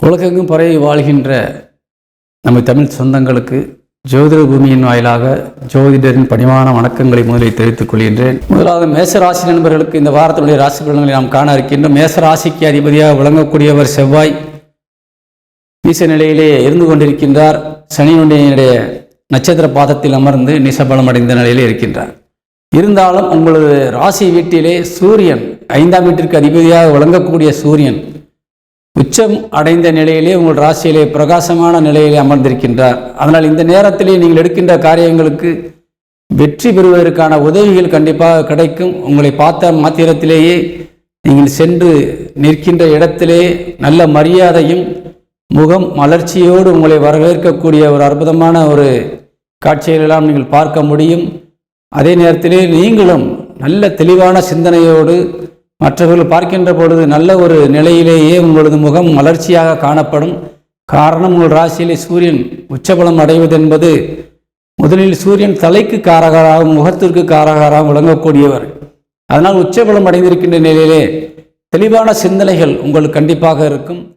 உலகெங்கும் பரவி வாழ்கின்ற நம்ம தமிழ் சொந்தங்களுக்கு ஜோதிட பூமியின் வாயிலாக ஜோதிடரின் பணிவான வணக்கங்களை முதலில் தெரிவித்துக் கொள்கின்றேன். முதலாவது மேசராசி நண்பர்களுக்கு இந்த வாரத்தினுடைய ராசி பலன்களை நாம் காண இருக்கின்றோம். மேசராசிக்கு அதிபதியாக விளங்கக்கூடியவர் செவ்வாய் நீச நிலையிலே இருந்து கொண்டிருக்கின்றார். சனியுடைய நட்சத்திர பாதத்தில் அமர்ந்து நிசபலம் அடைந்த நிலையிலே இருக்கின்றார். இருந்தாலும் உங்களது ராசி வீட்டிலே சூரியன் 5ஆம் வீட்டிற்கு அதிபதியாக விளங்கக்கூடிய சூரியன் உச்சம் அடைந்த நிலையிலே உங்கள் ராசியிலே பிரகாசமான நிலையிலே அமர்ந்திருக்கின்றார். அதனால் இந்த நேரத்திலே நீங்கள் எடுக்கின்ற காரியங்களுக்கு வெற்றி பெறுவதற்கான உதவிகள் கண்டிப்பாக கிடைக்கும். உங்களை பார்த்த மாத்திரத்திலேயே நீங்கள் சென்று நிற்கின்ற இடத்திலே நல்ல மரியாதையும் முகம் மலர்ச்சியோடு உங்களை வரவேற்கக்கூடிய ஒரு அற்புதமான ஒரு காட்சிகளெல்லாம் நீங்கள் பார்க்க முடியும். அதே நேரத்திலே நீங்களும் நல்ல தெளிவான சிந்தனையோடு மற்றவர்கள் பார்க்கின்ற பொழுது நல்ல ஒரு நிலையிலேயே உங்களது முகம் மலர்ச்சியாக காணப்படும். காரணம், உங்கள் ராசியிலே சூரியன் உச்சபலம் அடைவது என்பது முதலில் சூரியன் தலைக்கு காரகராகவும் முகத்திற்கு காரகராகவும் விளங்கக்கூடியவர். அதனால் உச்சபலம் அடைந்திருக்கின்ற நிலையிலே தெளிவான சிந்தனைகள் உங்களுக்கு கண்டிப்பாக இருக்கும்.